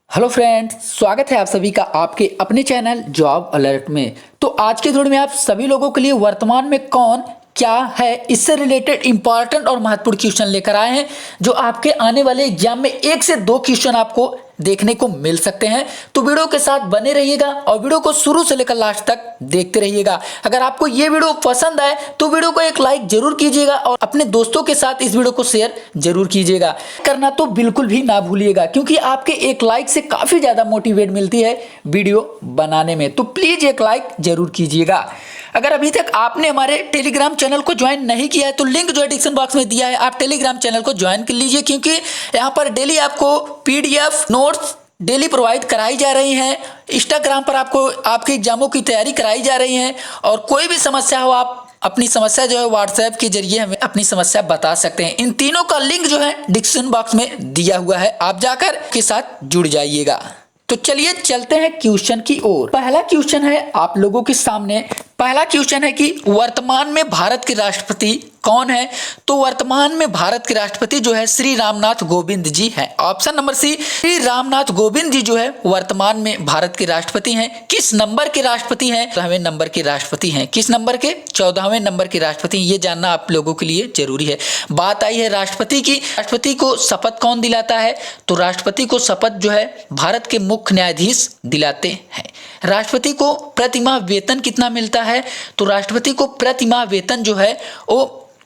Hello friends, स्वागत है आप सभी का आपके अपने चैनल जॉब अलर्ट में। तो आज के वीडियो में आप सभी लोगों के लिए वर्तमान में कौन क्या है इससे रिलेटेड इंपॉर्टेंट और महत्वपूर्ण क्वेश्चन लेकर आए हैं, जो आपके आने वाले एग्जाम में 1 से 2 क्वेश्चन आपको देखने को मिल सकते हैं। तो वीडियो के साथ बने रहिएगा और वीडियो को शुरू से लेकर लास्ट तक देखते रहिएगा। अगर आपको ये वीडियो पसंद आए तो वीडियो को एक लाइक जरूर कीजिएगा और अपने दोस्तों के साथ इस वीडियो को शेयर जरूर कीजिएगा। करना तो बिल्कुल भी ना भूलिएगा, क्योंकि आपके एक लाइक से काफी ज्यादा मोटिवेट मिलती है वीडियो बनाने में। तो प्लीज एक लाइक जरूर कीजिएगा। अगर अभी तक आपने हमारे टेलीग्राम चैनल को ज्वाइन नहीं किया है तो लिंक जो है डिस्क्रिप्शन बॉक्स में दिया है, आप टेलीग्राम चैनल को ज्वाइन कर लीजिए, क्योंकि यहाँ पर डेली आपको पीडीएफ नोट्स डेली प्रोवाइड कराई जा रही हैं। इंस्टाग्राम पर आपको आपके एग्जामों की तैयारी कराई जा रही है, और कोई भी समस्या हो आप अपनी समस्या जो है व्हाट्सएप के जरिए हमें अपनी समस्या बता सकते हैं। इन तीनों का लिंक जो है डिस्क्रिप्शन बॉक्स में दिया हुआ है, आप जाकर के साथ जुड़ जाइएगा। तो चलिए चलते हैं क्वेश्चन की ओर। पहला क्वेश्चन है आप लोगों के सामने। पहला क्वेश्चन है कि वर्तमान में भारत के राष्ट्रपति कौन है? तो वर्तमान में भारत के राष्ट्रपति जो है श्री रामनाथ कोविंद जी हैं। Option number C, Shri Ramnath Kovind ji जो है वर्तमान में भारत के राष्ट्रपति हैं। किस नंबर के राष्ट्रपति हैं? 14वें नंबर के राष्ट्रपति हैं। किस नंबर के? 14वें नंबर के राष्ट्रपति। ये जानना आप लोगों के लिए जरूरी है। बात आई है राष्ट्रपति की। राष्ट्रपति को शपथ कौन दिलाता है? तो राष्ट्रपति को शपथ जो है भारत के मुख्य न्यायाधीश दिलाते हैं। राष्ट्रपति को प्रति माह वेतन कितना मिलता है? तो राष्ट्रपति को प्रति माह वेतन जो है वो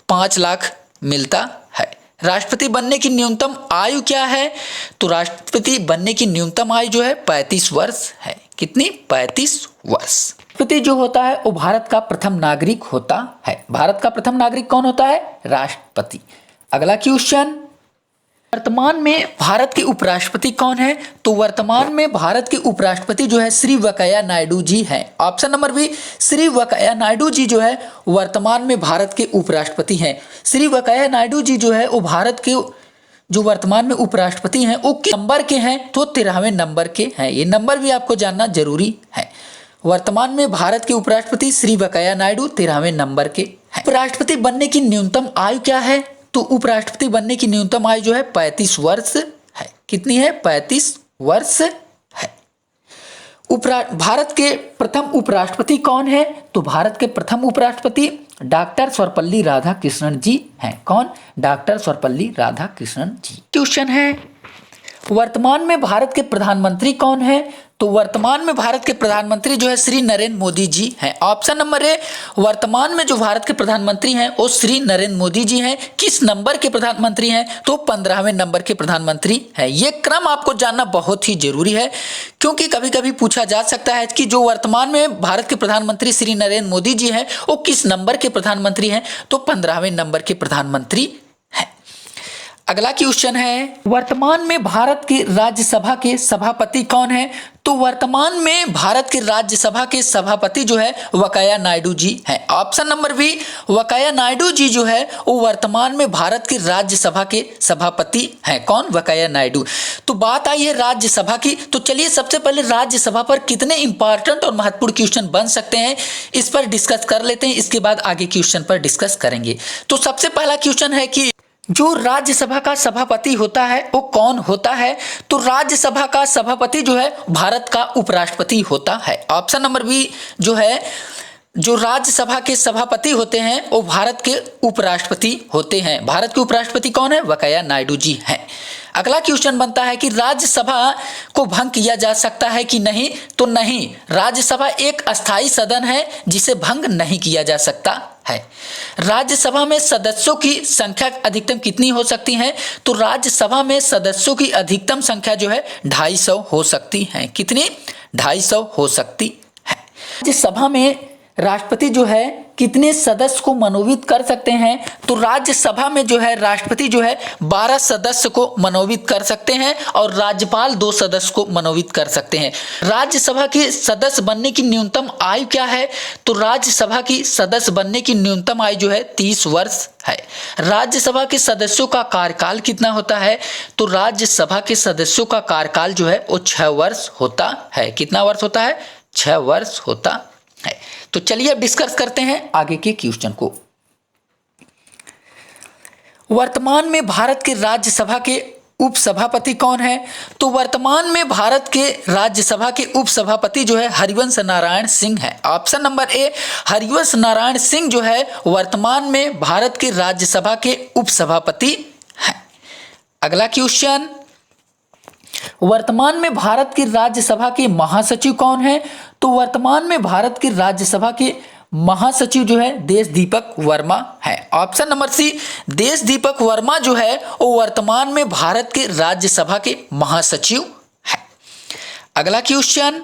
5 लाख मिलता है। राष्ट्रपति बनने की न्यूनतम आयु क्या है? तो राष्ट्रपति बनने की न्यूनतम आयु जो है 35 वर्ष है। कितनी? 35 वर्ष। राष्ट्रपति जो होता है वो भारत का प्रथम नागरिक होता है। भारत का प्रथम नागरिक कौन होता है? राष्ट्रपति। अगला क्वेश्चन, वर्तमान में भारत के उपराष्ट्रपति कौन है? तो वर्तमान में भारत के उपराष्ट्रपति जो है श्री वेंकैया नायडू जी हैं। Option number B, Shri Venkaiah Naidu ji जो है वर्तमान में भारत के उपराष्ट्रपति हैं। श्री वेंकैया नायडू जी जो है वो भारत के जो वर्तमान में उपराष्ट्रपति हैं वो किस नंबर के हैं? तो 13वें नंबर के हैं। ये नंबर भी आपको जानना जरूरी है। वर्तमान में भारत के उपराष्ट्रपति श्री वेंकैया नायडू 13वें नंबर के हैं। उपराष्ट्रपति बनने की न्यूनतम आयु क्या है? तो उपराष्ट्रपति बनने की न्यूनतम आयु जो है 35 वर्ष है। कितनी है? 35 वर्ष है। भारत के प्रथम उपराष्ट्रपति कौन है? तो भारत के प्रथम उपराष्ट्रपति डॉक्टर सर्वपल्ली राधाकृष्णन जी हैं। कौन? डॉक्टर सर्वपल्ली राधाकृष्णन जी। क्वेश्चन है वर्तमान में भारत के प्रधानमंत्री कौन है? तो वर्तमान में भारत के प्रधानमंत्री जो है श्री नरेंद्र मोदी जी हैं। ऑप्शन नंबर ए, वर्तमान में जो भारत के प्रधानमंत्री हैं वो श्री नरेंद्र मोदी जी हैं। किस नंबर के प्रधानमंत्री हैं? तो 15वें नंबर के प्रधानमंत्री हैं। ये क्रम आपको जानना बहुत ही जरूरी है, क्योंकि कभी कभी पूछा जा सकता है कि जो वर्तमान में भारत के प्रधानमंत्री श्री नरेंद्र मोदी जी हैं वो किस नंबर के प्रधानमंत्री हैं? तो 15वें नंबर के प्रधानमंत्री। अगला क्वेश्चन है वर्तमान में भारत के राज्यसभा के सभापति कौन है? तो वर्तमान में भारत के राज्यसभा के सभापति जो है वेंकैया नायडू जी हैं। Option number B, Venkaiah Naidu ji जो है वो वर्तमान में भारत के राज्यसभा के सभापति हैं। कौन? वेंकैया नायडू। तो बात आई है राज्यसभा की। तो चलिए सबसे पहले राज्यसभा पर कितने इंपॉर्टेंट और महत्वपूर्ण क्वेश्चन बन सकते हैं इस पर डिस्कस कर लेते हैं। इसके बाद आगे क्वेश्चन पर डिस्कस करेंगे। तो सबसे पहला क्वेश्चन है कि जो राज्यसभा का सभापति होता है वो कौन होता है? तो राज्यसभा का सभापति जो है भारत का उपराष्ट्रपति होता है। ऑप्शन नंबर बी जो है, जो राज्यसभा के सभापति होते हैं वो भारत के उपराष्ट्रपति होते हैं। भारत के उपराष्ट्रपति कौन है? वेंकैया नायडू जी हैं। अगला क्वेश्चन बनता है कि राज्यसभा को भंग किया जा सकता है कि नहीं? तो नहीं, राज्यसभा एक अस्थायी सदन है जिसे भंग नहीं किया जा सकता है। राज्यसभा में सदस्यों की संख्या अधिकतम कितनी हो सकती है? तो राज्यसभा में सदस्यों की अधिकतम संख्या जो है 250 हो सकती है। कितनी? 250 हो सकती है। राज्यसभा में राष्ट्रपति जो है कितने सदस्य को मनोनीत कर सकते हैं? तो राज्यसभा में जो है राष्ट्रपति जो है 12 सदस्य को मनोनीत कर सकते हैं और राज्यपाल 2 सदस्य को मनोनीत कर सकते हैं। राज्यसभा के सदस्य बनने की न्यूनतम आयु क्या है? तो राज्यसभा की सदस्य बनने की न्यूनतम आयु जो है 30 वर्ष है। राज्यसभा के सदस्यों का कार्यकाल कितना होता है? तो राज्यसभा के सदस्यों का कार्यकाल जो है वो 6 वर्ष होता है। कितना वर्ष होता है? 6 वर्ष होता है। तो चलिए अब डिस्कस करते हैं आगे के क्वेश्चन को। वर्तमान में भारत के राज्यसभा के उपसभापति कौन है? तो वर्तमान में भारत के राज्यसभा के उपसभापति जो है हरिवंश नारायण सिंह है। Option number A, Harivansh Narayan Singh जो है वर्तमान में भारत के राज्यसभा के उपसभापति हैं। अगला क्वेश्चन, वर्तमान में भारत की राज्यसभा के महासचिव कौन है? तो वर्तमान में भारत की राज्यसभा के महासचिव जो है देशदीपक वर्मा है। ऑप्शन नंबर सी, देशदीपक वर्मा जो है वो वर्तमान में भारत के राज्यसभा के महासचिव है। अगला क्वेश्चन,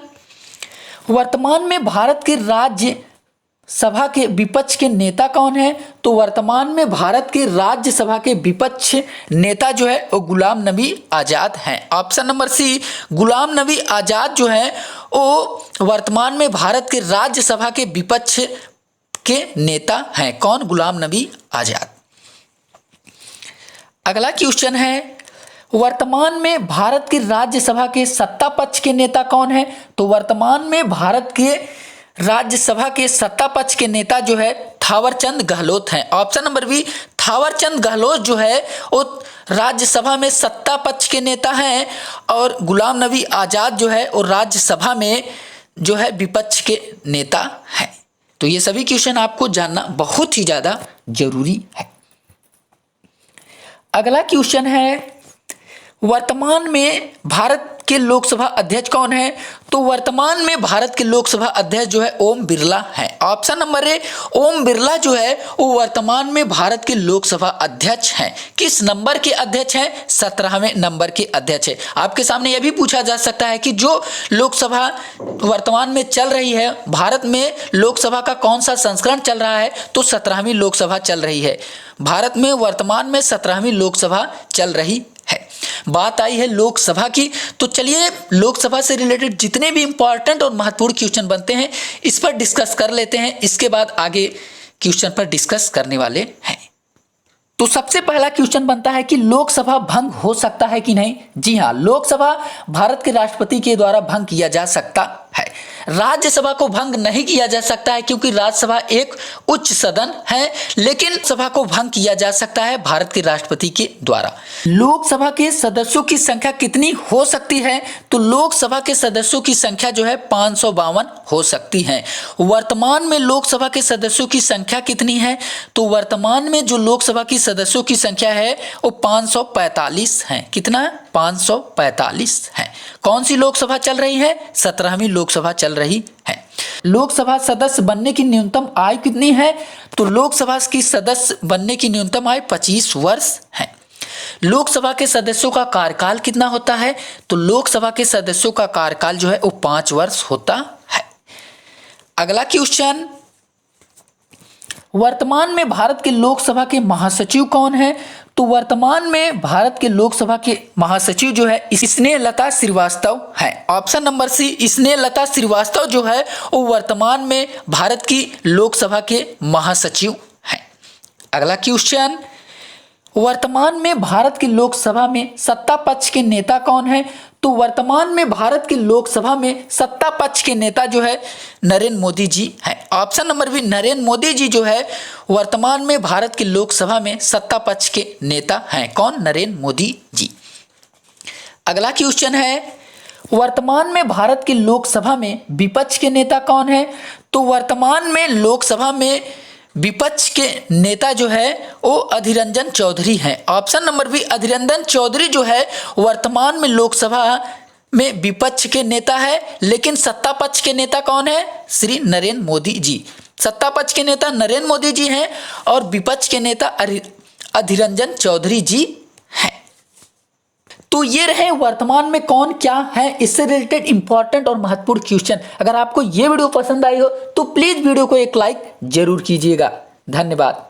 वर्तमान में भारत के राज्यसभा के विपक्ष के नेता कौन है? तो वर्तमान में भारत के राज्यसभा के विपक्ष नेता जो है वो गुलाम नबी आज़ाद हैं। ऑप्शन नंबर सी, गुलाम नबी आज़ाद जो है वो वर्तमान में भारत के राज्यसभा के विपक्ष के नेता हैं। कौन? गुलाम नबी आज़ाद। अगला क्वेश्चन है, वर्तमान में भारत की राज्यसभा के सत्ता पक्ष के नेता कौन है? तो वर्तमान में भारत के राज्यसभा के सत्ता पक्ष के नेता जो है थावरचंद गहलोत हैं। Option number B, Thawarchand Gehlot जो है वो राज्यसभा में सत्ता पक्ष के नेता हैं और गुलाम नबी आज़ाद जो है वो राज्यसभा में जो है विपक्ष के नेता हैं। तो ये सभी क्वेश्चन आपको जानना बहुत ही ज़्यादा जरूरी है। अगला क्वेश्चन है, वर्तमान में भारत के लोकसभा अध्यक्ष कौन है? तो वर्तमान में भारत के लोकसभा अध्यक्ष जो है ओम बिरला है। Option number A, Om Birla जो है वो वर्तमान में भारत के लोकसभा अध्यक्ष हैं। किस नंबर के अध्यक्ष हैं? 17वें नंबर के अध्यक्ष है। आपके सामने यह भी पूछा जा सकता है कि जो लोकसभा वर्तमान में चल रही है, भारत में लोकसभा का कौन सा संस्करण चल रहा है? तो 17वीं लोकसभा चल रही है। भारत में वर्तमान में 17वीं लोकसभा चल रही है। बात आई है लोकसभा की, तो चलिए लोकसभा से रिलेटेड जितने भी इंपॉर्टेंट और महत्वपूर्ण क्वेश्चन बनते हैं इस पर डिस्कस कर लेते हैं। इसके बाद आगे क्वेश्चन पर डिस्कस करने वाले हैं। तो सबसे पहला क्वेश्चन बनता है कि लोकसभा भंग हो सकता है कि नहीं? जी हाँ, लोकसभा भारत के राष्ट्रपति के द्वारा भंग किया जा सकता है। राज्यसभा को भंग नहीं किया जा सकता है क्योंकि राज्यसभा एक उच्च सदन है, लेकिन सभा को भंग किया जा सकता है भारत के राष्ट्रपति के द्वारा। लोकसभा के सदस्यों की संख्या कितनी हो सकती है? तो लोकसभा के सदस्यों की संख्या जो है 552 हो सकती है। वर्तमान में लोकसभा के सदस्यों की संख्या कितनी है? तो वर्तमान में जो लोकसभा की सदस्यों की संख्या है वो 545 है। कितना? 545 है। कौन सी लोकसभा चल रही है? 17वीं लोकसभा चल रही है। लोकसभा सदस्य बनने की न्यूनतम आयु कितनी है? तो लोकसभा की सदस्य बनने की न्यूनतम आयु 25 वर्ष है। लोकसभा के सदस्यों का कार्यकाल कितना होता है? तो लोकसभा के सदस्यों का कार्यकाल जो है वो 5 वर्ष होता है। अगला क्वेश्चन, वर्तमान में भारत के लोकसभा के महासचिव कौन है? तो वर्तमान में भारत के लोकसभा के महासचिव जो है स्नेहलता श्रीवास्तव है। Option number C, Snehlata Srivastava जो है वो वर्तमान में भारत की लोकसभा के महासचिव हैं। अगला क्वेश्चन, वर्तमान में भारत की लोकसभा में सत्ता पक्ष के नेता कौन है? तो वर्तमान में भारत की लोकसभा में सत्ता पक्ष के नेता जो है नरेंद्र मोदी जी हैं। Option number B, Narendra Modi ji जो है वर्तमान में भारत की लोकसभा में सत्ता पक्ष के नेता हैं। कौन? नरेंद्र मोदी जी। अगला क्वेश्चन है, वर्तमान में भारत की लोकसभा में विपक्ष के नेता कौन है? तो वर्तमान में लोकसभा में विपक्ष के नेता जो है वो अधीर रंजन चौधरी हैं। Option number B, Adhir Ranjan Chaudhary जो है वर्तमान में लोकसभा में विपक्ष के नेता है, लेकिन सत्ता पक्ष के नेता कौन है? श्री नरेंद्र मोदी जी। सत्ता पक्ष के नेता नरेंद्र मोदी जी हैं और विपक्ष के नेता अधीर रंजन चौधरी जी हैं। तो ये रहे वर्तमान में कौन क्या है इससे रिलेटेड इंपॉर्टेंट और महत्वपूर्ण क्वेश्चन। अगर आपको ये वीडियो पसंद आई हो तो प्लीज वीडियो को एक लाइक जरूर कीजिएगा। धन्यवाद।